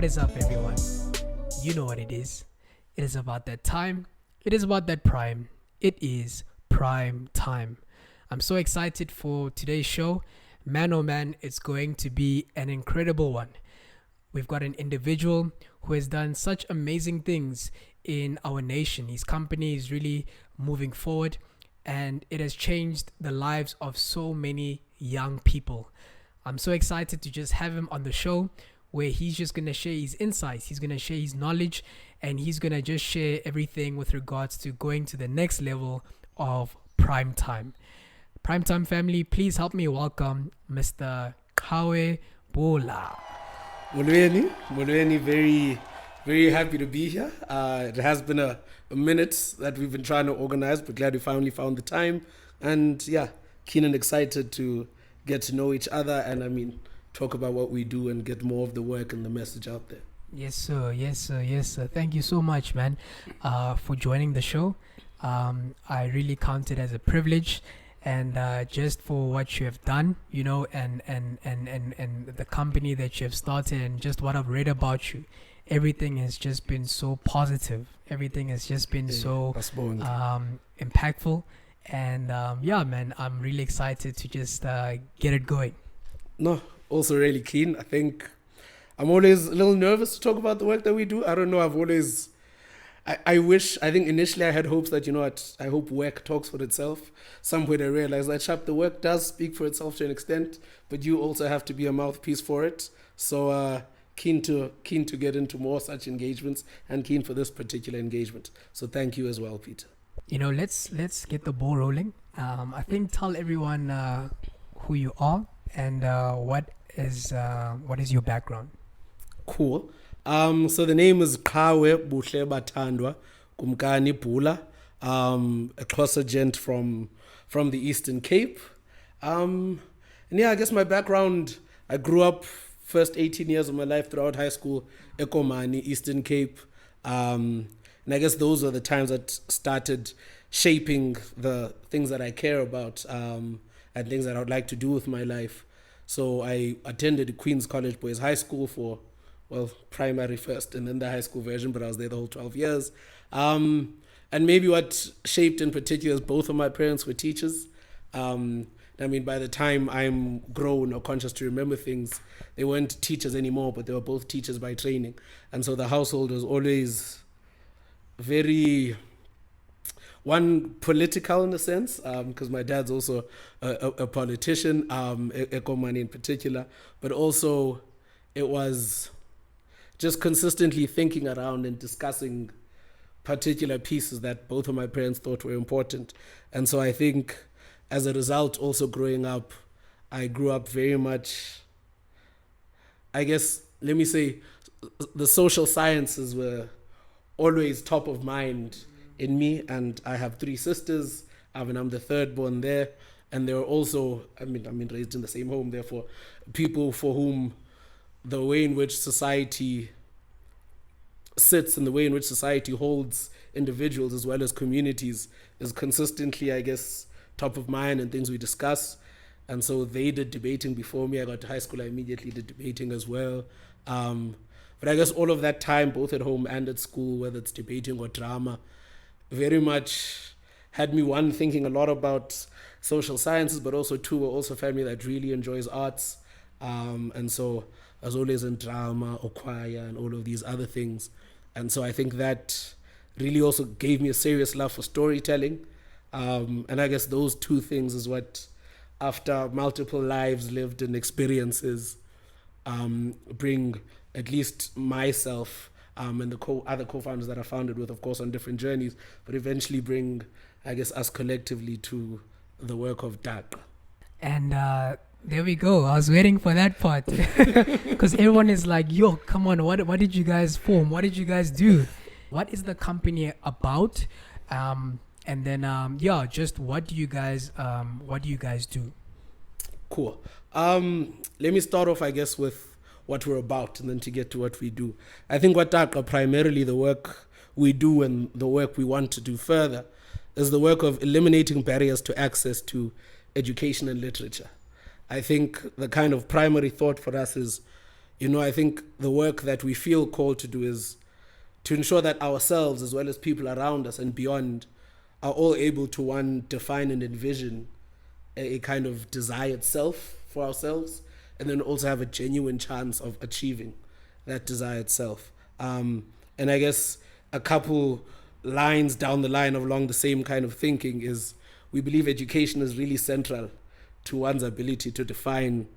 What is up, everyone? You know what it is. It is about that time. It is about that prime. It is prime time. I'm so excited for today's show. Man, oh man, it's going to be an incredible one. We've got an individual who has done such amazing things in our nation. His company is really moving forward and it has changed the lives of so many young people. I'm so excited to just have him on the show where he's just going to share his insights, he's going to share his knowledge, and he's going to just share everything with regards to going to the next level of Primetime. Primetime family, please help me welcome Mr. Qhawe Bula. Molweni, very happy to be here. It has been a minute that we've been trying to organize, but glad we finally found the time. And yeah, keen and excited to get to know each other and talk about what we do and get more of the work and the message out there. Yes, sir. Thank you so much, man, for joining the show. I really count it as a privilege. And just for what you have done, and the company that you have started and just what I've read about you, everything has just been so positive. Everything has just been so impactful. And man, I'm really excited to just get it going. No, also really keen. I think I'm always a little nervous to talk about the work that we do. I don't know, I think initially I had hopes that, I hope work talks for itself. Some point I realized that the work does speak for itself to an extent, but you also have to be a mouthpiece for it. So keen to get into more such engagements and keen for this particular engagement. So thank you as well, Peter. Let's get the ball rolling. I think tell everyone who you are and what is your background. Cool. So the name is Qhawe Bula Kumkani Bula, a Xhosa gent from the Eastern Cape. And I guess my background, I grew up first 18 years of my life throughout high school, Ekomani, Eastern Cape. And I guess those were the times that started shaping the things that I care about and things that I would like to do with my life. So I attended Queen's College Boys High School for primary first and then the high school version, but I was there the whole 12 years. And maybe what shaped in particular is both of my parents were teachers. By the time I'm grown or conscious to remember things, they weren't teachers anymore, but they were both teachers by training. And so the household was always very, political in a sense, because my dad's also a politician, Ekomani in particular, but also it was just consistently thinking around and discussing particular pieces that both of my parents thought were important. And so I think as a result, also growing up, I grew up very much, I guess, let me say, the social sciences were always top of mind in me. And I have three sisters, and I'm the third born there. And they were also, raised in the same home, therefore, people for whom the way in which society sits and the way in which society holds individuals as well as communities is consistently, I guess, top of mind and things we discuss. And so they did debating before me. I got to high school, I immediately did debating as well. But I guess all of that time, both at home and at school, whether it's debating or drama, very much had me, one, thinking a lot about social sciences, but also two, we're also a family that really enjoys arts. And so I was always in drama or choir and all of these other things. And so I think that really also gave me a serious love for storytelling. And I guess those two things is what, after multiple lives lived and experiences, bring at least myself and the other co-founders that I founded with, of course, on different journeys, but eventually bring, I guess, us collectively to the work of Taqa. And there we go. I was waiting for that part because everyone is like, yo, come on, what did you guys form? What did you guys do? What is the company about? And then, just what do you guys do? Cool. Let me start off, I guess, with what we're about and then to get to what we do. I think what Taqa, primarily the work we do and the work we want to do further, is the work of eliminating barriers to access to education and literature. I think the kind of primary thought for us is, I think the work that we feel called to do is to ensure that ourselves, as well as people around us and beyond, are all able to, one, define and envision a kind of desired self for ourselves, and then also have a genuine chance of achieving that desired self. And I guess a couple lines down the line along the same kind of thinking is, we believe education is really central to one's ability to define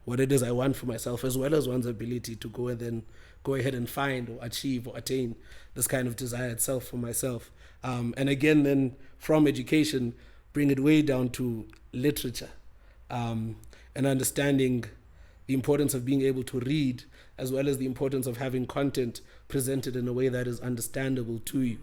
what it is I want for myself, as well as one's ability to go ahead and find or achieve or attain this kind of desired self for myself. And again, then from education, bring it way down to literature, and understanding the importance of being able to read, as well as the importance of having content presented in a way that is understandable to you.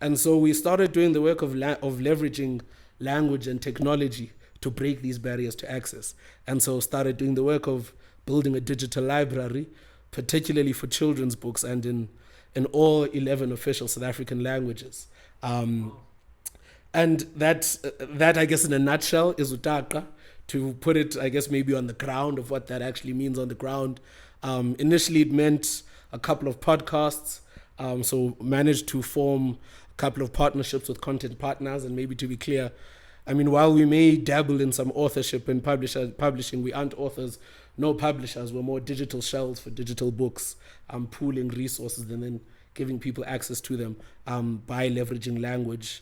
And so we started doing the work of leveraging language and technology to break these barriers to access. And so started doing the work of building a digital library, particularly for children's books and in all 11 official South African languages. And that, I guess, in a nutshell, is Taqa. To put it, I guess, maybe on the ground of what that actually means on the ground. Initially, it meant a couple of podcasts. So managed to form a couple of partnerships with content partners. And maybe to be clear, I mean, while we may dabble in some authorship and publishing, we aren't authors, no publishers. We're more digital shelves for digital books, pooling resources and then giving people access to them by leveraging language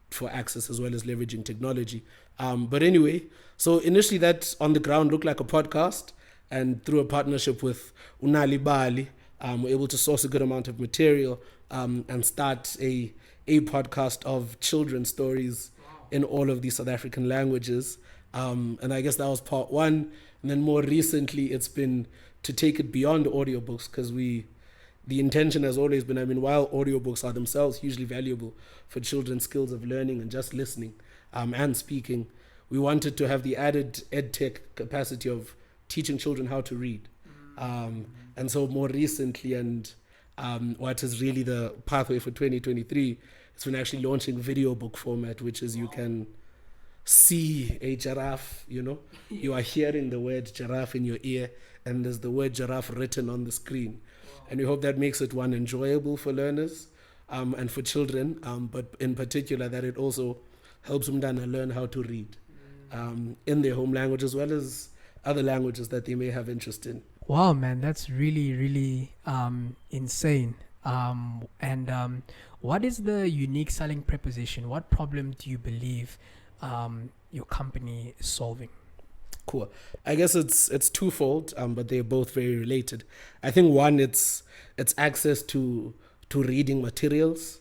for access, as well as leveraging technology. But anyway, so initially that on the ground looked like a podcast, and through a partnership with Unali Bali, we're able to source a good amount of material and start a podcast of children's stories in all of these South African languages. And I guess that was part one. And then more recently, it's been to take it beyond audiobooks, because the intention has always been, I mean, while audiobooks are themselves hugely valuable for children's skills of learning and just listening and speaking, we wanted to have the added edtech capacity of teaching children how to read. And so more recently, and what is really the pathway for 2023, it's been actually launching video book format, which is you can see a giraffe, you are hearing the word giraffe in your ear, and there's the word giraffe written on the screen. And we hope that makes it, one, enjoyable for learners and for children, but in particular that it also helps them learn how to read in their home language, as well as other languages that they may have interest in. Wow, man, that's really, really insane. And what is the unique selling proposition? What problem do you believe your company is solving? Cool. I guess it's twofold, but they're both very related. I think one, it's access to reading materials,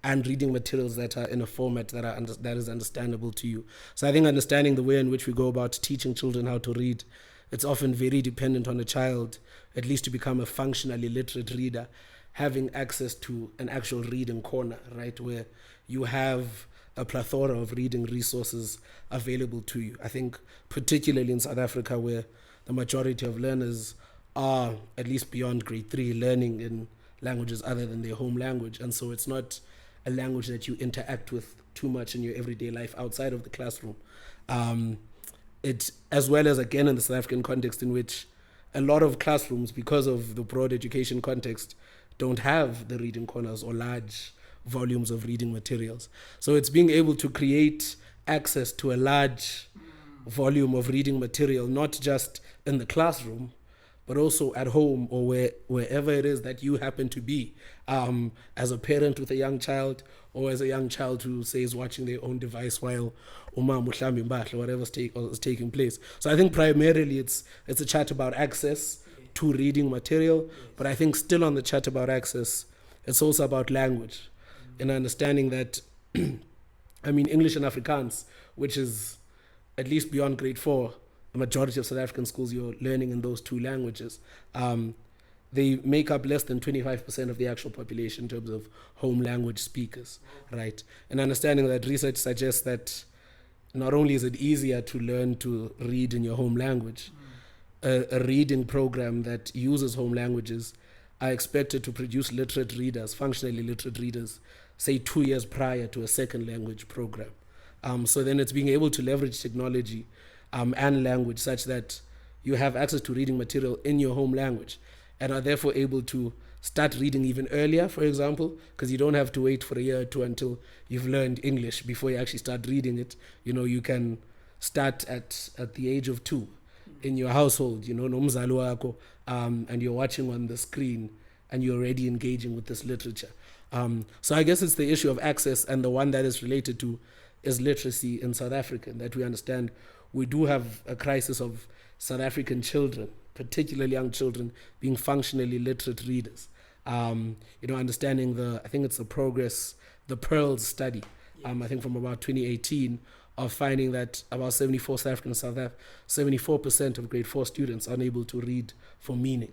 and reading materials that are in a format that is understandable to you. So I think understanding the way in which we go about teaching children how to read, it's often very dependent on a child, at least to become a functionally literate reader, having access to an actual reading corner, right, where you have a plethora of reading resources available to you. I think particularly in South Africa, where the majority of learners are, at least beyond grade 3, learning in languages other than their home language. And so it's not a language that you interact with too much in your everyday life outside of the classroom. It, as well as, again, in the South African context, in which a lot of classrooms, because of the broad education context, don't have the reading corners or large volumes of reading materials. So it's being able to create access to a large volume of reading material, not just in the classroom, but also at home or wherever it is that you happen to be, as a parent with a young child, or as a young child who, say, is watching their own device while whatever is taking place. So I think primarily it's a chat about access to reading material, but I think still on the chat about access, it's also about language, and understanding that, I mean, English and Afrikaans, which is at least beyond grade 4, the majority of South African schools, you're learning in those two languages. They make up less than 25% of the actual population in terms of home language speakers, right? And understanding that research suggests that not only is it easier to learn to read in your home language, a reading program that uses home languages are expected to produce literate readers, functionally literate readers, say 2 years prior to a second language program. So then it's being able to leverage technology and language such that you have access to reading material in your home language and are therefore able to start reading even earlier, for example, because you don't have to wait for a year or two until you've learned English before you actually start reading it. You know, you can start at the age of 2 in your household, you know, nomzali wakho, and you're watching on the screen and you're already engaging with this literature. So I guess it's the issue of access, and the one that is related to is literacy in South Africa, and that we understand we do have a crisis of South African children, particularly young children, being functionally literate readers. You know, understanding I think it's the Pearls study, I think from about 2018, of finding that about 74% of grade 4 students are unable to read for meaning.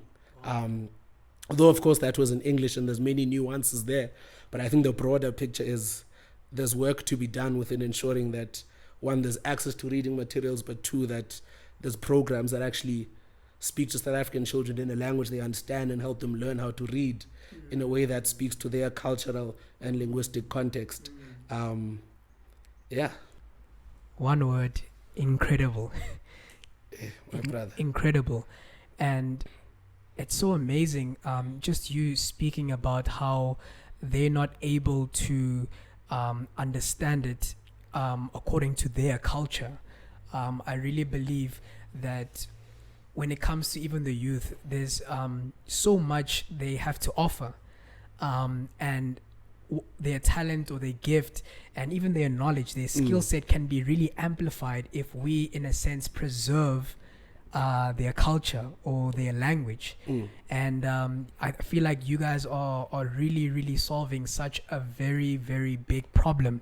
Although, of course, that was in English and there's many nuances there, but I think the broader picture is there's work to be done within ensuring that, one, there's access to reading materials, but two, that there's programs that actually speak to South African children in a language they understand and help them learn how to read in a way that speaks to their cultural and linguistic context. Yeah. One word, incredible. My brother. Incredible. And it's so amazing, just you speaking about how they're not able to understand it according to their culture. I really believe that when it comes to even the youth, there's so much they have to offer, and their talent or their gift and even their knowledge, their skill set can be really amplified if we, in a sense, preserve their culture or their language. And I feel like you guys are really, really solving such a very, very big problem,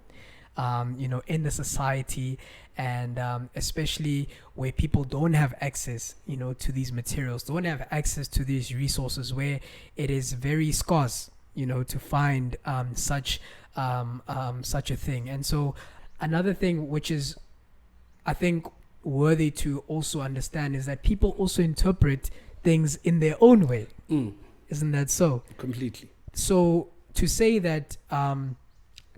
you know, in the society, and especially where people don't have access, you know, to these materials, don't have access to these resources, where it is very scarce, you know, to find such a thing. And so another thing which is, I think, worthy to also understand is that people also interpret things in their own way. Isn't that so? Completely. So to say that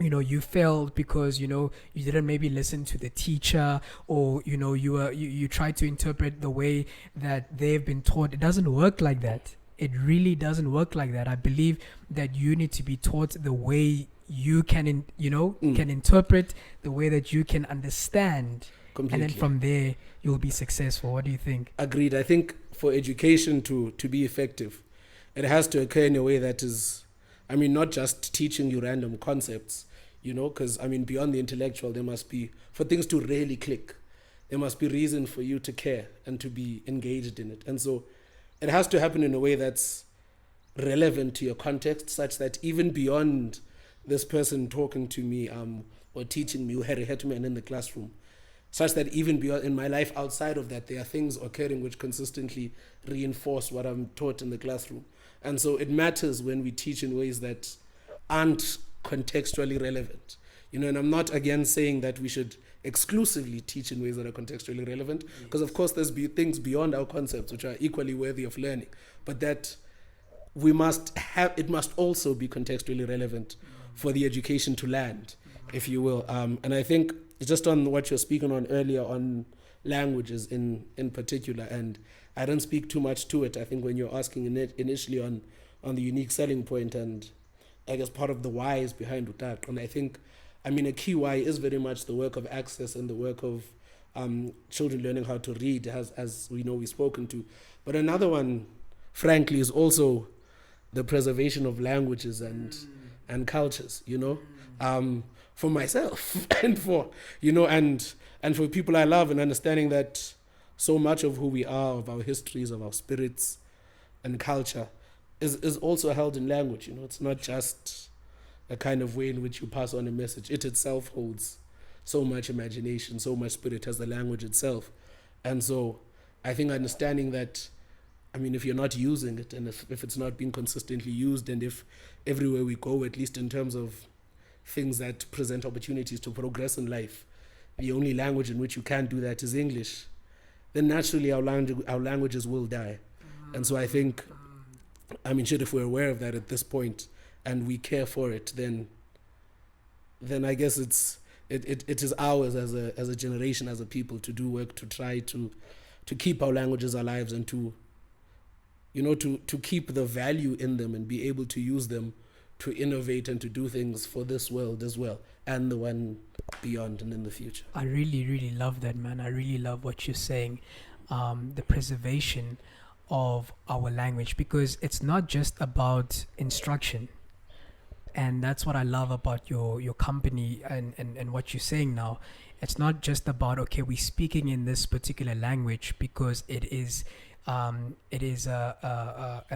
you know, you failed because, you know, you didn't maybe listen to the teacher, or, you know, you tried to interpret the way that they've been taught, it doesn't work like that. It really doesn't work like that. I believe that you need to be taught the way you can, can interpret, the way that you can understand. Completely. And then from there, you'll be successful. What do you think? Agreed. I think for education to be effective, it has to occur in a way that is, I mean, not just teaching you random concepts, you know, because, I mean, beyond the intellectual, there must be, for things to really click, there must be reason for you to care and to be engaged in it. And so it has to happen in a way that's relevant to your context, such that even beyond this person talking to me or teaching me, in the classroom, such that even beyond in my life outside of that, there are things occurring which consistently reinforce what I'm taught in the classroom. And so it matters when we teach in ways that aren't contextually relevant. You know, and I'm not again saying that we should exclusively teach in ways that are contextually relevant, because of course there's things beyond our concepts which are equally worthy of learning, but that we must have, it must also be contextually relevant for the education to land, if you will. And I think just on what you're speaking on earlier on languages in particular, and I don't speak too much to it. I think when you're asking initially on the unique selling point, and I guess part of the why is behind Taqa, and I think, I mean, a key why is very much the work of access and the work of children learning how to read, as we know we've spoken to. But another one, frankly, is also the preservation of languages and cultures, you know, for myself and for, you know, and for people I love, and understanding that so much of who we are, of our histories, of our spirits and culture is also held in language. You know, it's not just a kind of way in which you pass on a message. It itself holds so much imagination, so much spirit as the language itself. And so I think understanding that, I mean, if you're not using it, and if it's not being consistently used, and if everywhere we go, at least in terms of things that present opportunities to progress in life, the only language in which you can do that is English, then naturally our languages will die. And so I think, I mean, if we're aware of that at this point and we care for it, then I guess it is ours as a generation, as a people, to do work to try to keep our languages alive and to keep the value in them and be able to use them to innovate and to do things for this world as well and the one beyond and in the future. I really, really love that, man. I really love what you're saying. The preservation of our language, because it's not just about instruction. And that's what I love about your company and what you're saying now. It's not just about, okay, we're speaking in this particular language because it is a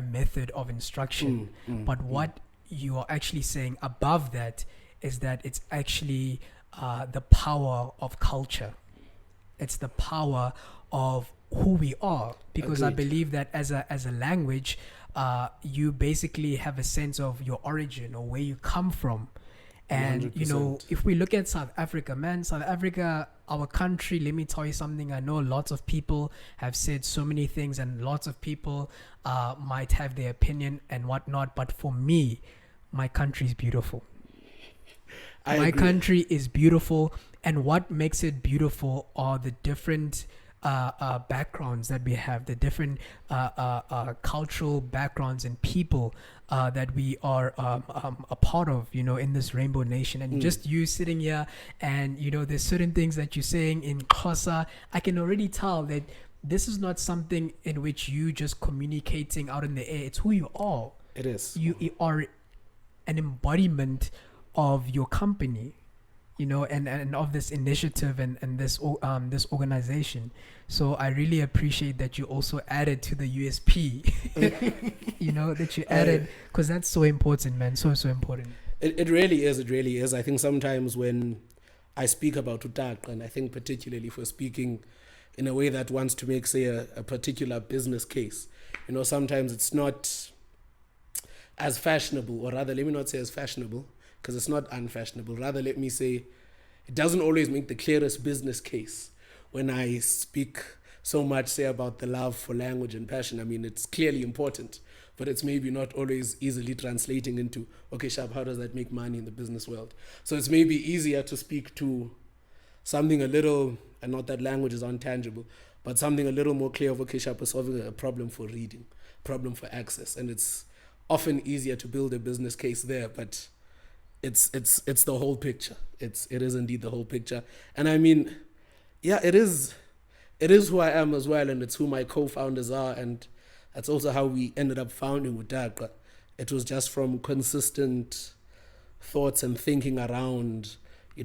method of instruction. But what you are actually saying above that is that it's actually the power of culture. It's the power of who we are, because I Agreed. believe that as a language, you basically have a sense of your origin or where you come from. And 100%. if we look at South Africa, man, South Africa, our country, let me tell you something. I know lots of people have said so many things, and lots of people might have their opinion and whatnot. But for me, my country is beautiful. I My agree. country is beautiful, and what makes it beautiful are the different backgrounds that we have, the different cultural backgrounds and people that we are a part of, in this rainbow nation. And just you sitting here, and there's certain things that you're saying in Xhosa, I can already tell that this is not something in which you just communicating out in the air. It's who you are. It is. You are an embodiment of your company, and of this initiative and this organization. So I really appreciate that you also added to the USP, that you added, because that's so important, man. So important. It really is. It really is. I think sometimes when I speak about Taqa, and I think particularly for speaking in a way that wants to make, say, a particular business case, sometimes it's not as fashionable, or rather, let me not say as fashionable, because it's not unfashionable. Rather, let me say, it doesn't always make the clearest business case when I speak so much, say, about the love for language and passion. I mean, it's clearly important, but it's maybe not always easily translating into, okay, Sharp, how does that make money in the business world? So it's maybe easier to speak to something a little, and not that language is intangible, but something a little more clear of, okay, Sharp is solving a problem for reading, problem for access. And it's often easier to build a business case there, but it's the whole picture. It is indeed the whole picture. And I mean, yeah, it is who I am as well, and it's who my co-founders are, and that's also how we ended up founding with Taqa. It was just from consistent thoughts and thinking around,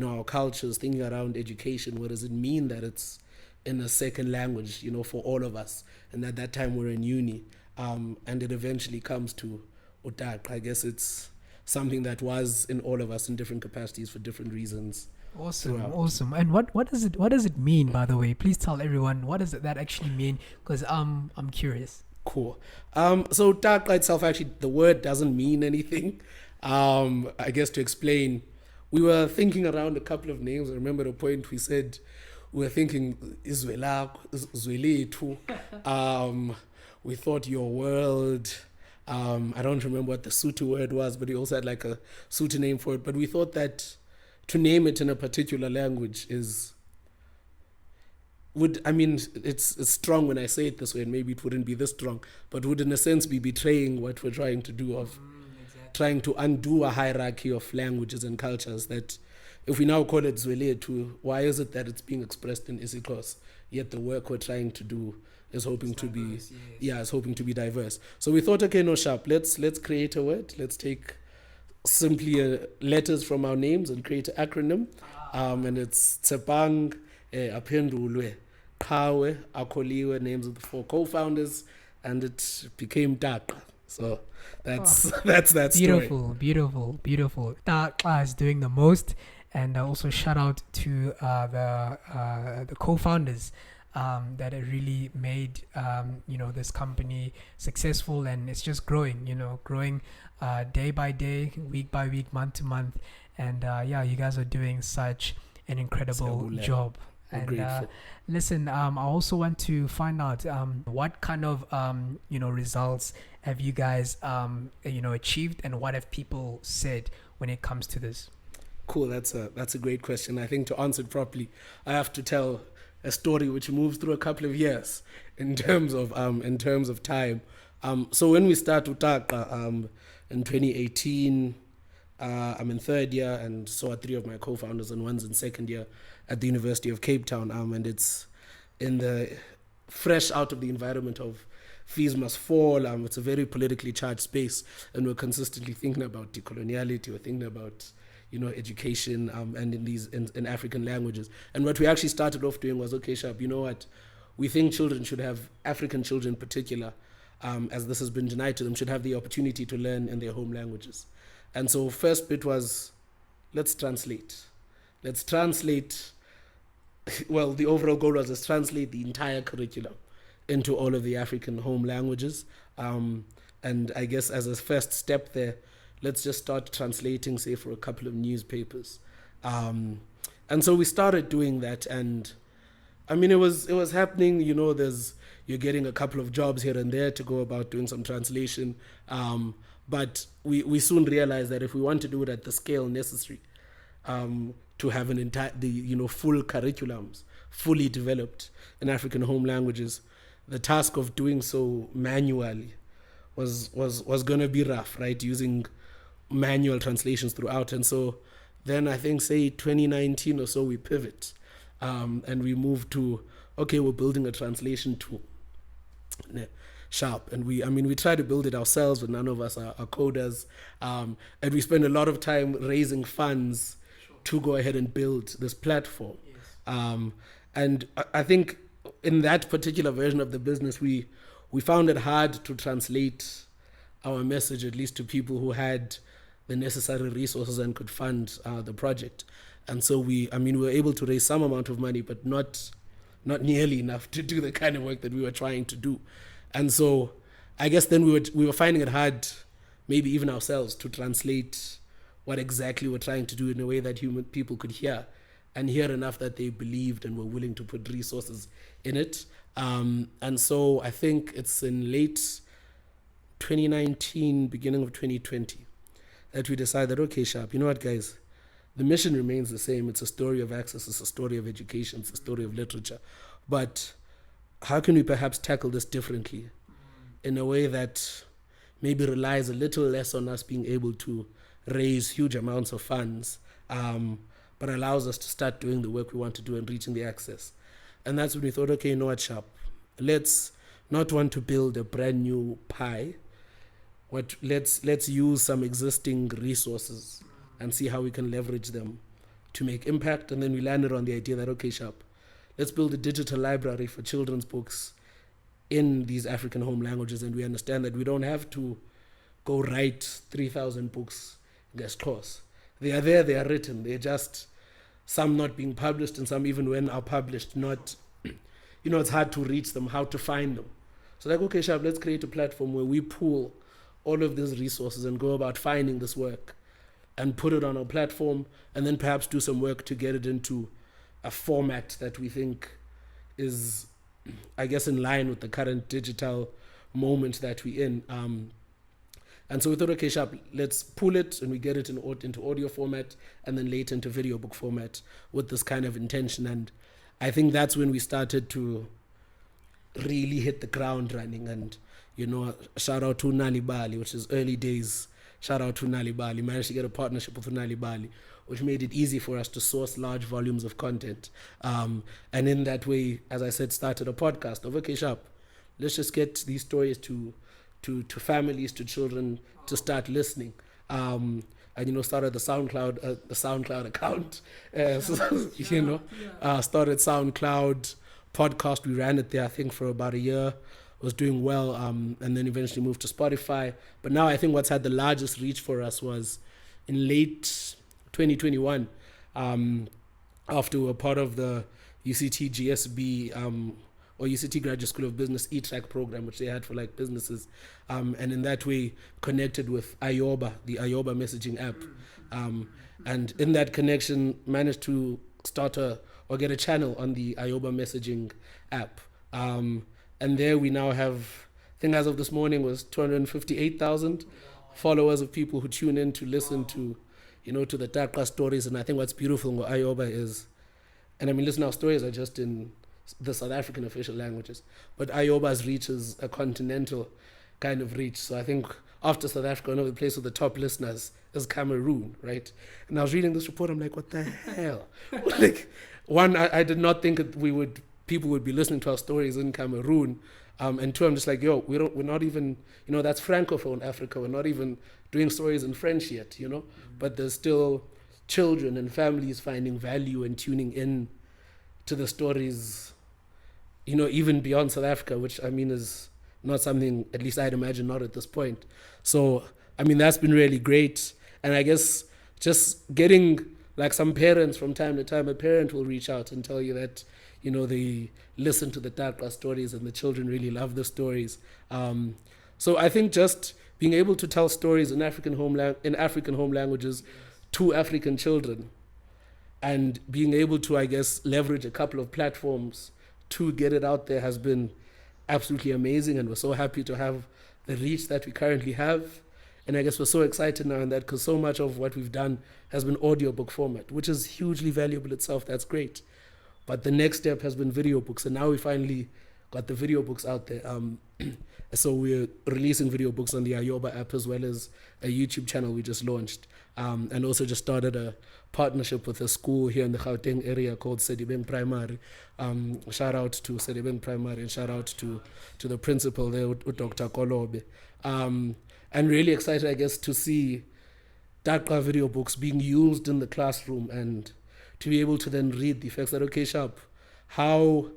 our cultures, thinking around education. What does it mean that it's in a second language, for all of us? And at that time we're in uni, and it eventually comes to Taqa. I guess it's something that was in all of us in different capacities for different reasons. Awesome. And what does it mean, by the way? Please tell everyone, what does that actually mean? Because I'm curious. Cool. So Taqa itself, actually, the word doesn't mean anything. I guess to explain, we were thinking around a couple of names. I remember at a point we said we were thinking Izwelethu. We thought Your World. I don't remember what the Sutu word was, but we also had like a Sutu name for it. But we thought that to name it in a particular language it's strong when I say it this way, and maybe it wouldn't be this strong, but would in a sense be betraying what we're trying to do of trying to undo a hierarchy of languages and cultures. That if we now call it Zweletu, why is it that it's being expressed in isiXhosa, yet the work we're trying to do is hoping to be diverse. So we thought, okay, no, Sharp, let's create a word. Let's take simply letters from our names and create an acronym. And it's Tsepang, Aphendulwe, Qhawe, Akoliwe, names of the 4 co-founders, and it became Taqa. So that's that story. Beautiful. Taqa is doing the most, and also shout out to the co-founders that it really made this company successful, and it's just growing day by day, week by week, month to month, and you guys are doing such an incredible job. And listen, I also want to find out what kind of results have you guys achieved, and what have people said when it comes to this? Cool, that's a great question. I think to answer it properly, I have to tell a story which moves through a couple of years in terms of time. So when we start with Taqa in 2018, I'm in third year, and so are three of my co-founders, and one's in second year at the University of Cape Town. And it's in the fresh out of the environment of fees must fall. It's a very politically charged space, and we're consistently thinking about decoloniality. We're thinking about education and in African languages. And what we actually started off doing was, okay, Sharp, you know what? We think children should have, African children in particular, as this has been denied to them, should have the opportunity to learn in their home languages. And so first bit was, let's translate. Well, the overall goal was let's translate the entire curriculum into all of the African home languages. And I guess as a first step there, let's just start translating, say, for a couple of newspapers. And so we started doing that, and I mean, it was happening. You're getting a couple of jobs here and there to go about doing some translation. But we soon realized that if we want to do it at the scale necessary to have an entire, full curriculums fully developed in African home languages, the task of doing so manually was going to be rough, right? Using manual translations throughout. And so then I think, say, 2019 or so, we pivot and we move to, okay, we're building a translation tool. Sharp. And we try to build it ourselves, but none of us are coders. And we spend a lot of time raising funds to go ahead and build this platform. Yes. And I think in that particular version of the business, we found it hard to translate our message, at least to people who had the necessary resources and could fund the project. And so we were able to raise some amount of money, but not nearly enough to do the kind of work that we were trying to do. And so I guess then we were finding it hard, maybe even ourselves, to translate what exactly we're trying to do in a way that human people could hear, and hear enough that they believed and were willing to put resources in it. And so I think it's in late 2019, beginning of 2020, that we decided, okay, Sharp, you know what, guys? The mission remains the same. It's a story of access. It's a story of education. It's a story of literature. But how can we perhaps tackle this differently in a way that maybe relies a little less on us being able to raise huge amounts of funds, but allows us to start doing the work we want to do and reaching the access? And that's when we thought, okay, you know what, Sharp? Let's not want to build a brand new pie. Let's use some existing resources and see how we can leverage them to make impact. And then we landed on the idea that, okay, Sharp, let's build a digital library for children's books in these African home languages. And we understand that we don't have to go write 3,000 books in this course. They are there, they are written. They're just some not being published, and some, even when are published, not, it's hard to reach them, how to find them. So like, okay, Sharp, let's create a platform where we pool all of these resources and go about finding this work and put it on our platform, and then perhaps do some work to get it into a format that we think is, I guess, in line with the current digital moment that we're in. And so we thought, okay, Sharp, let's pull it and we get it into audio format, and then later into video book format with this kind of intention. And I think that's when we started to really hit the ground running. And, shout out to Nali Bali, which is early days. Shout out to Nali Bali. Managed to get a partnership with Nali Bali, which made it easy for us to source large volumes of content. And in that way, as I said, started a podcast of, okay, Sharp, let's just get these stories to families, to children, to start listening. And started the SoundCloud account. Started SoundCloud podcast. We ran it there, I think, for about a year. Was doing well, and then eventually moved to Spotify. But now I think what's had the largest reach for us was in late 2021, after we were part of the UCT GSB or UCT Graduate School of Business e-track program, which they had for like businesses, and in that way connected with Ayoba, the Ayoba Messaging App, and in that connection managed to start or get a channel on the Ayoba Messaging App. And there we now have, I think as of this morning, was 258,000 followers of people who tune in to listen to, to the Taqa stories. And I think what's beautiful with Ayoba is, and listen, our stories are just in the South African official languages. But Ayoba's reach is a continental kind of reach. So I think after South Africa, another place with the top listeners is Cameroon, right? And I was reading this report, I'm like, what the hell? Like, one, I did not think people would be listening to our stories in Cameroon. And two, I'm just like, yo, we're not even, that's Francophone Africa. We're not even doing stories in French yet, but there's still children and families finding value and tuning in to the stories, even beyond South Africa, which I mean is not something, at least I'd imagine not at this point. So, I mean, that's been really great. And I guess just getting like some parents from time to time, a parent will reach out and tell you that, they listen to the Taqa stories and the children really love the stories. So I think just being able to tell stories in African home languages to African children and being able to, I guess, leverage a couple of platforms to get it out there has been absolutely amazing. And we're so happy to have the reach that we currently have. And I guess we're so excited now in that because so much of what we've done has been audiobook format, which is hugely valuable itself. That's great. But the next step has been video books. And now we finally got the video books out there. So we're releasing video books on the Ayoba app as well as a YouTube channel we just launched. And also just started a partnership with a school here in the Gauteng area called Sedibeng Primary. Shout out to Sedibeng Primary and shout out to the principal there, Dr. Kolobe. And really excited, I guess, to see Taqa video books being used in the classroom and to be able to then read the effects that, okay, Sharp, how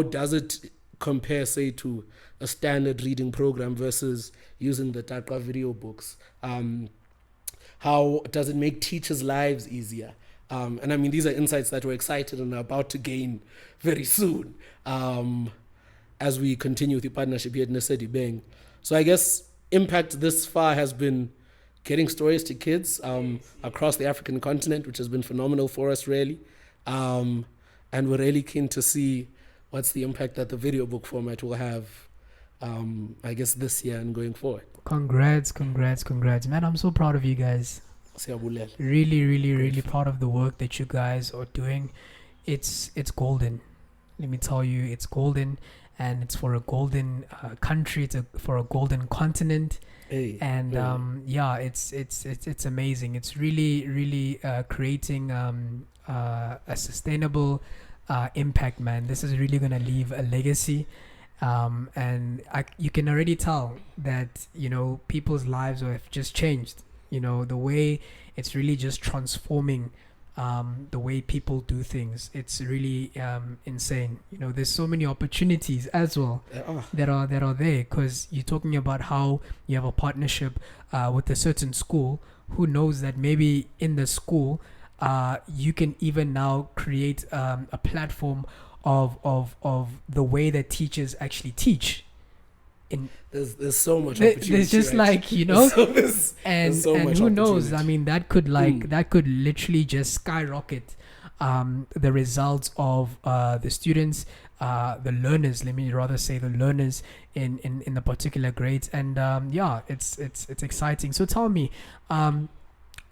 does it compare, say, to a standard reading program versus using the Taqa video books? How does it make teachers' lives easier? And I mean, these are insights that we're excited and are about to gain very soon as we continue with the partnership here at Sedibeng. So I guess impact this far has been getting stories to kids across the African continent, which has been phenomenal for us, really. And we're really keen to see what's the impact that the video book format will have, I guess, this year and going forward. Congrats. Man, I'm so proud of you guys. Really proud of the work that you guys are doing. It's golden. Let me tell you, it's golden. And it's for a golden country, for a golden continent. And it's amazing. It's really creating a sustainable impact, man. This is really going to leave a legacy. And you can already tell that, people's lives have just changed. The way it's really just transforming the way people do things. It's really insane. There's so many opportunities as well that are there, because you're talking about how you have a partnership with a certain school. Who knows that maybe in the school you can even now create a platform of the way that teachers actually teach. There's so much opportunity. There's just and so and much who knows? opportunity. I mean, that could literally just skyrocket the results of the students, the learners. Let me rather say the learners in the particular grades. And it's exciting. So tell me,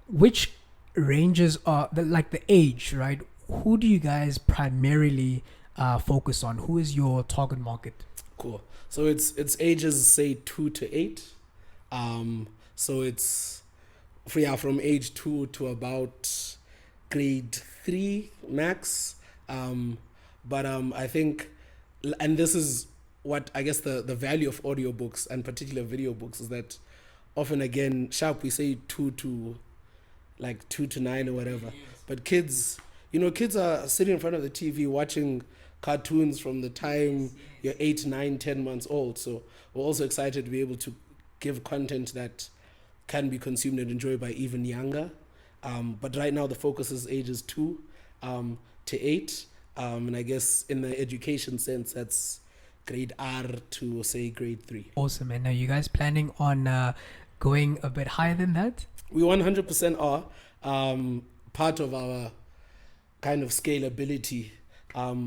which ranges are the age, right? Who do you guys primarily focus on? Who is your target market? Cool. So it's ages, say, 2 to 8. So it's from age 2 to about grade 3 max. But I think, and this is what I guess the value of audiobooks and particular video books is that often, again, sharp, we say 2 to 9 or whatever. But kids are sitting in front of the TV watching cartoons from the time you're 8, 9, 10 months old. So we're also excited to be able to give content that can be consumed and enjoyed by even younger. But right now the focus is ages 2 to 8. And I guess in the education sense, that's grade R to, say, grade 3. Awesome. And are you guys planning on going a bit higher than that? We 100% are. Part of our kind of scalability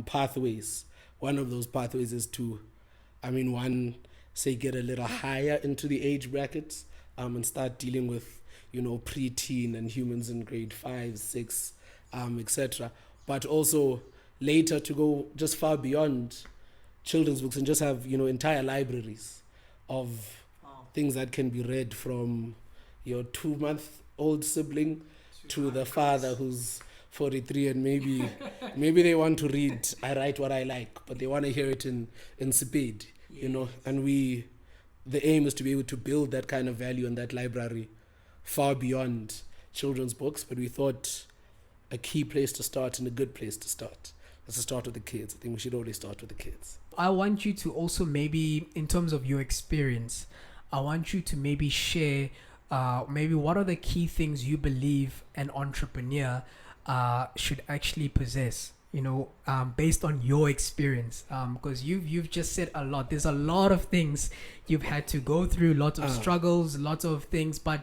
pathways. One of those pathways is to, get a little higher into the age brackets and start dealing with, preteen and humans in grade 5, 6, etc. But also, later to go just far beyond children's books and just have, entire libraries of things that can be read, from your 2-month-old sibling to the father who's 43, and maybe they want to read I Write What I Like, but they want to hear it in Sepedi, and the aim is to be able to build that kind of value in that library far beyond children's books. But we thought a key place to start and a good place to start is to start with the kids. I think we should always start with the kids. I want you to also, maybe in terms of your experience, I want you to maybe share maybe what are the key things you believe an entrepreneur should actually possess, based on your experience, because you've just said a lot. There's a lot of things you've had to go through, lots of struggles, lots of things, but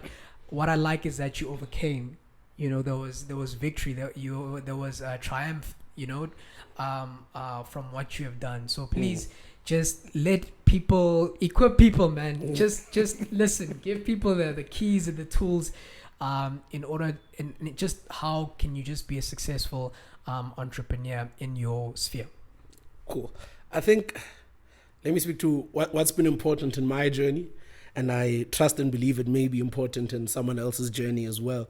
what I like is that you overcame. There was victory, there was triumph, from what you have done. So please just equip people, man. Just listen, give people the keys and the tools, in order, and just how can you just be a successful entrepreneur in your sphere. Cool. I think, let me speak to what's been important in my journey, and I trust and believe it may be important in someone else's journey as well.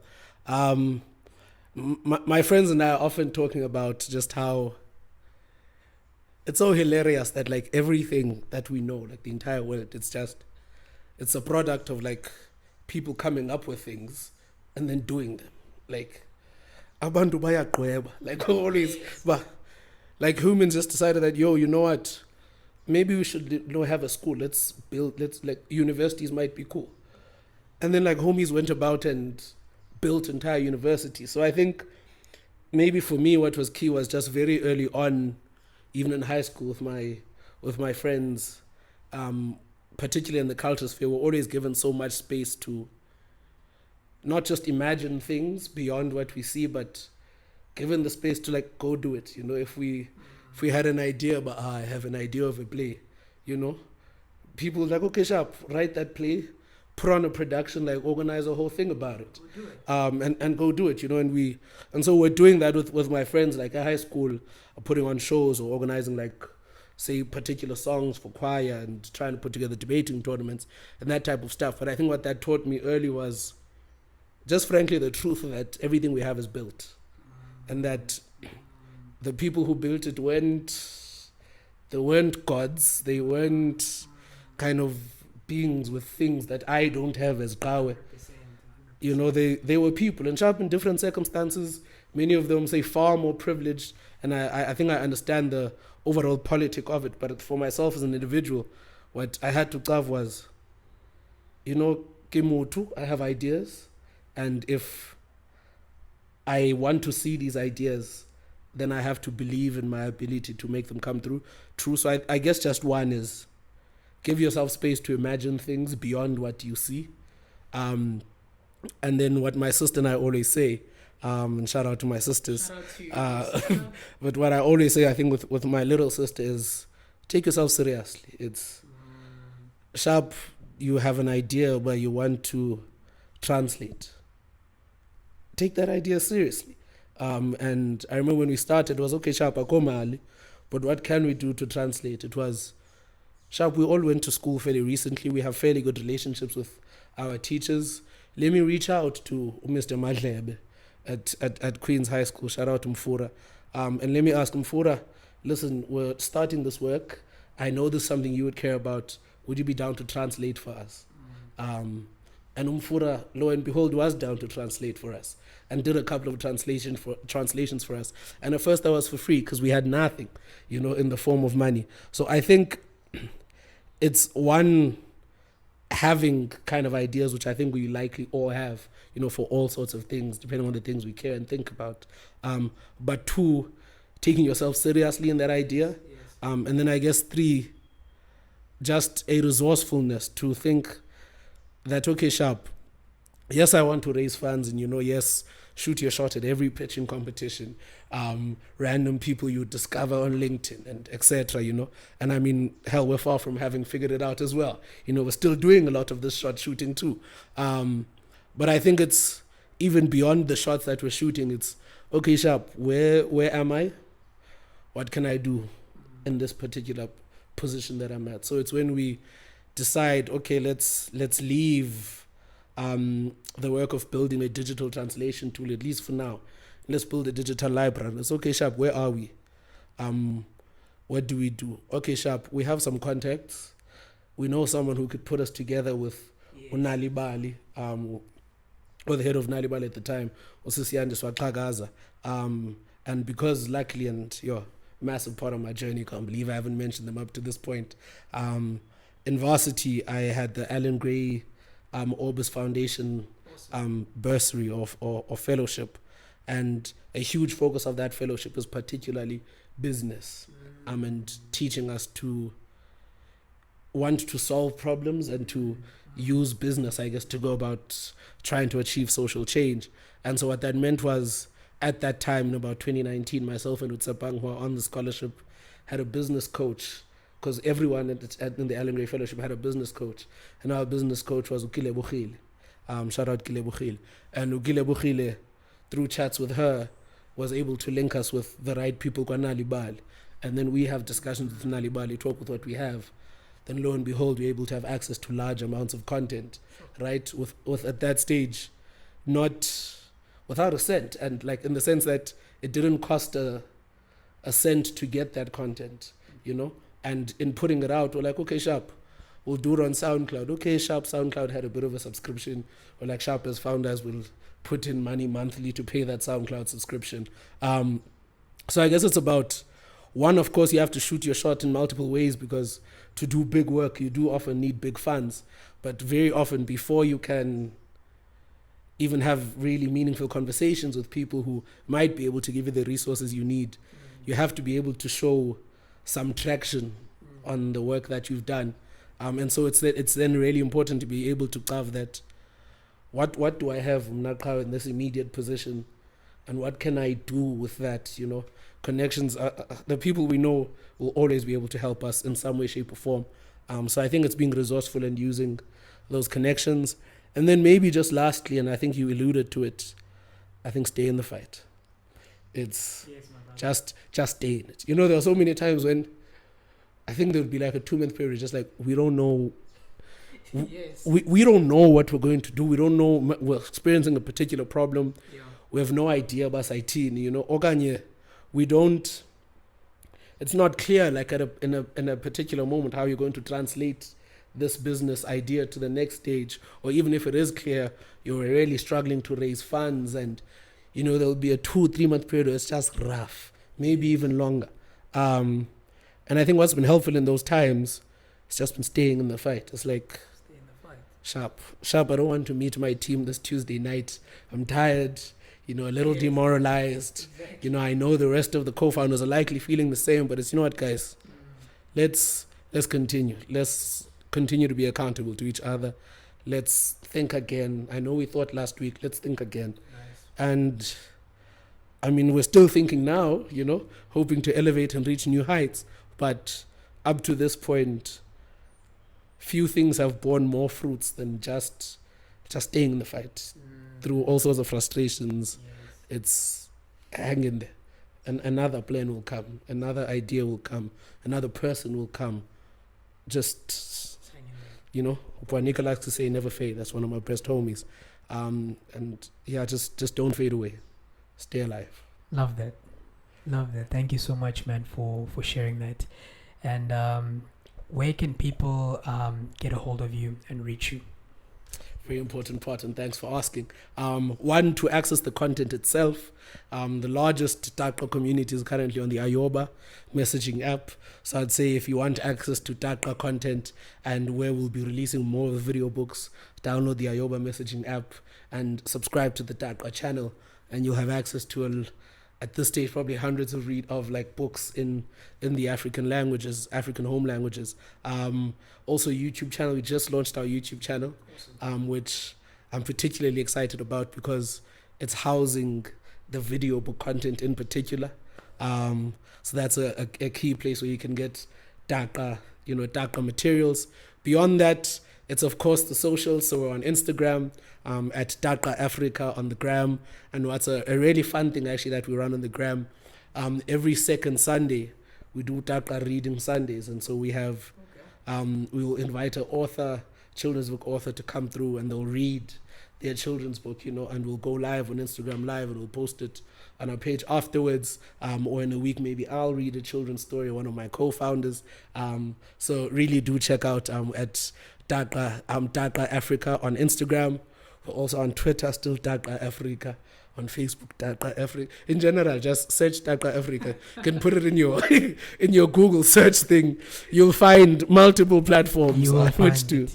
My friends and I are often talking about just how it's so hilarious that like everything that we know, like the entire world, it's a product of like people coming up with things and then doing them. Like abantu bayaqweba, like always, but like humans just decided that, you know what, maybe we should have a school. Let's like universities might be cool. And then like homies went about and built entire universities. So I think maybe for me what was key was just very early on, even in high school with my friends, particularly in the culture sphere, we're always given so much space to not just imagine things beyond what we see, but given the space to like go do it. If we had an idea, but I have an idea of a play, people like, okay, sharp, write that play, put on a production, like organize a whole thing about it, and go do it, and so we're doing that with my friends, like at high school, putting on shows or organizing like, say, particular songs for choir and trying to put together debating tournaments and that type of stuff. But I think what that taught me early was just frankly the truth that everything we have is built, and that the people who built it weren't gods, they weren't kind of beings with things that I don't have as Qhawe. They were people, and sharp in different circumstances, many of them say far more privileged, and I think I understand the overall politic of it. But for myself as an individual, what I had to have was, Kimutu, I have ideas, and if I want to see these ideas, then I have to believe in my ability to make them come true. So I guess just one is give yourself space to imagine things beyond what you see. And then what my sister and I always say, and shout out to my sisters, but what I always say, I think with my little sister, is take yourself seriously. It's sharp, you have an idea where you want to translate. Take that idea seriously. And I remember when we started, it was, okay, sharp, akomali, but what can we do to translate? It was, sharp, we all went to school fairly recently. We have fairly good relationships with our teachers. Let me reach out to Mr. Madlebe at Queen's High School. Shout out to Mfura. And let me ask Mfura, listen, we're starting this work. I know this is something you would care about. Would you be down to translate for us? And Mfura, lo and behold, was down to translate for us and did a couple of translations for us. And at first that was for free because we had nothing, in the form of money. So I think it's one, having kind of ideas, which I think we likely all have, for all sorts of things, depending on the things we care and think about. But two, taking yourself seriously in that idea. Yes. And then I guess three, just a resourcefulness to think that, okay, sharp, yes, I want to raise funds and, yes, shoot your shot at every pitching competition, random people you discover on LinkedIn and etc., And I mean, hell, we're far from having figured it out as well. We're still doing a lot of this shot shooting too. But I think it's even beyond the shots that we're shooting. It's, okay, sharp, where am I? what can I do in this particular position that I'm at? So it's when we decide, okay, let's leave the work of building a digital translation tool, at least for now. Let's build a digital library. It's okay, Sharp, where are we? What do we do? Okay, Sharp, we have some contacts. We know someone who could put us together with Unali Bali, or the head of Nali Bali at the time, Osisiandiswa Qhawe. And because luckily, and massive part of my journey, can't believe I haven't mentioned them up to this point. In varsity, I had the Alan Gray Orbis Foundation bursary or fellowship. And a huge focus of that fellowship is particularly business, and teaching us to want to solve problems and to use business, I guess, to go about trying to achieve social change. And so what that meant was, at that time, in about 2019, myself and Utsapang, who are on the scholarship, had a business coach, because everyone in the Alan Gray Fellowship had a business coach. And our business coach was Qhawe Bula. Shout out Qhawe Bula. And Qhawe Bula, through chats with her, was able to link us with the right people, Nali Bali. And then we have discussions with Nali Bali, talk with what we have. Then lo and behold, we're able to have access to large amounts of content, right? With at that stage, not without a cent, and like in the sense that it didn't cost a cent to get that content, And in putting it out, we're like, okay, Sharp, we'll do it on SoundCloud. Okay, Sharp, SoundCloud had a bit of a subscription. Or like Sharp as founders will put in money monthly to pay that SoundCloud subscription. So I guess it's about, one, of course, you have to shoot your shot in multiple ways, because to do big work, you do often need big funds. But very often, before you can even have really meaningful conversations with people who might be able to give you the resources you need, you have to be able to show some traction on the work that you've done. And so it's then really important to be able to carve that, what do I have in this immediate position, and what can I do with that, Connections, the people we know will always be able to help us in some way, shape, or form. So I think it's being resourceful and using those connections. And then maybe just lastly, and I think you alluded to it, I think stay in the fight. It's just stay in it. There are so many times when I think there would be like a 2-month period, just like, we don't know. We don't know what we're going to do. We don't know. We're experiencing a particular problem. Yeah. We have no idea about IT. Oganye, we don't. It's not clear, like in a particular moment, how you're going to translate this business idea to the next stage, or even if it is clear, you're really struggling to raise funds, and there'll be a 2-3 month period where it's just rough, maybe even longer. And I think what's been helpful in those times, it's just been staying in the fight. It's like, Sharp, I don't want to meet my team this Tuesday night. I'm tired, a little demoralized. Exactly. I know the rest of the co-founders are likely feeling the same, but it's, what, guys, let's continue. Let's continue to be accountable to each other. Let's think again. I know we thought last week, let's think again. Nice. And I mean, we're still thinking now, hoping to elevate and reach new heights. But up to this point, few things have borne more fruits than just staying in the fight through all sorts of frustrations. Yes. It's hang in there. And another plan will come. Another idea will come. Another person will come. Just, Puanika likes to say, never fade. That's one of my best homies. And yeah, just don't fade away. Stay alive. Love that. Thank you so much, man, for sharing that. And where can people get a hold of you and reach you? Very important part, and thanks for asking. One, to access the content itself. The largest Taqa community is currently on the Ayoba Messaging App. So I'd say if you want access to Taqa content and where we'll be releasing more of the video books, download the Ayoba Messaging App and subscribe to the Taqa channel, and you'll have access to at this stage probably hundreds of books in the African languages, African home languages. Also YouTube channel, we just launched our YouTube channel. Awesome. Which I'm particularly excited about because it's housing the video book content in particular. So that's a key place where you can get Taqa, Taqa materials. Beyond that, it's of course the socials. So we're on Instagram at Taqa Africa on the gram. And what's a really fun thing actually that we run on the gram, every second Sunday we do Taqa reading Sundays, and so we have we will invite an author, children's book author, to come through, and they'll read their children's book, and we'll go live on Instagram Live, and we'll post it on our page afterwards, or in a week maybe I'll read a children's story, one of my co-founders. So really do check out at Taqa Africa on Instagram. We're also on Twitter, still Taqa Africa. On Facebook, Taqa Africa. In general, just search Taqa Africa. You can put it in your in your Google search thing. You'll find multiple platforms on which to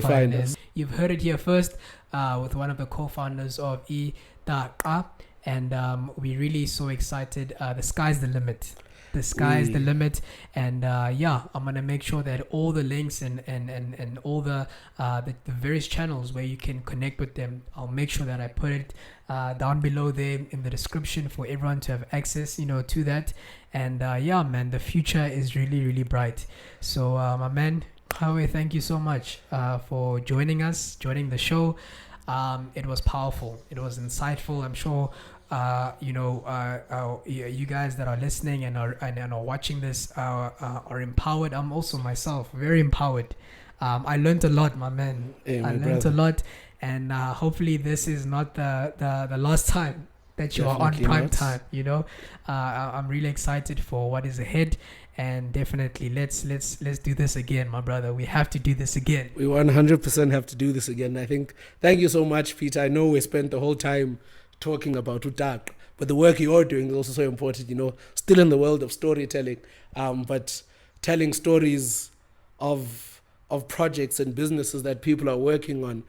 find us. You've heard it here first with one of the co-founders of Taqa, and we're really so excited. The sky's the limit. The sky is the limit, and I'm gonna make sure that all the links and all the various channels where you can connect with them, I'll make sure that I put it down below there in the description for everyone to have access, to that. And man, the future is really, really bright. So my man Qhawe, thank you so much for joining the show. It was powerful, it was insightful. I'm sure you guys that are listening and are watching this are empowered. I'm also myself very empowered. I learned a lot, my man. I learned a lot, and hopefully this is not the last time that you are on Primetime. I'm really excited for what is ahead, and definitely let's do this again, my brother. We have to do this again. We 100% have to do this again. I think, thank you so much, Peter. I know we spent the whole time talking about Taqa, but the work you're doing is also so important, still in the world of storytelling, but telling stories of projects and businesses that people are working on,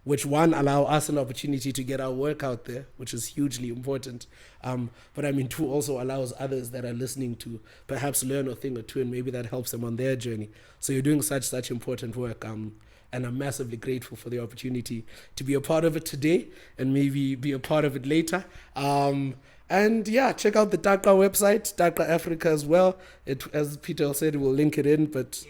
which allow us an opportunity to get our work out there, which is hugely important, but two, also allows others that are listening to perhaps learn a thing or two, and maybe that helps them on their journey. So you're doing such important work, and I'm massively grateful for the opportunity to be a part of it today, and maybe be a part of it later. And check out the Taqa website, Taqa Africa as well. As Peter said, we'll link it in. But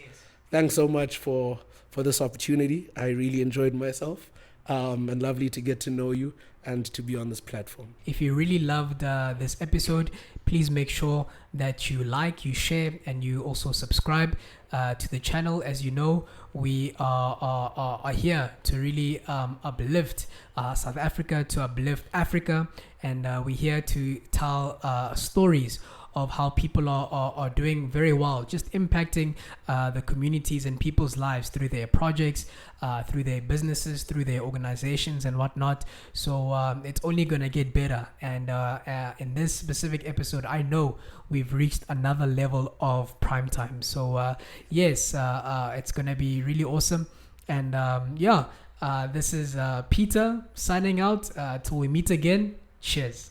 thanks so much for this opportunity. I really enjoyed myself, and lovely to get to know you and to be on this platform. If you really loved this episode, please make sure that you like, you share, and you also subscribe to the channel. As you know, we are here to really uplift South Africa, to uplift Africa, and we're here to tell stories of how people are doing very well, just impacting the communities and people's lives through their projects, through their businesses, through their organizations and whatnot. So it's only going to get better. And in this specific episode, I know we've reached another level of Primetime. So yes, it's going to be really awesome. And this is Peter signing out till we meet again. Cheers.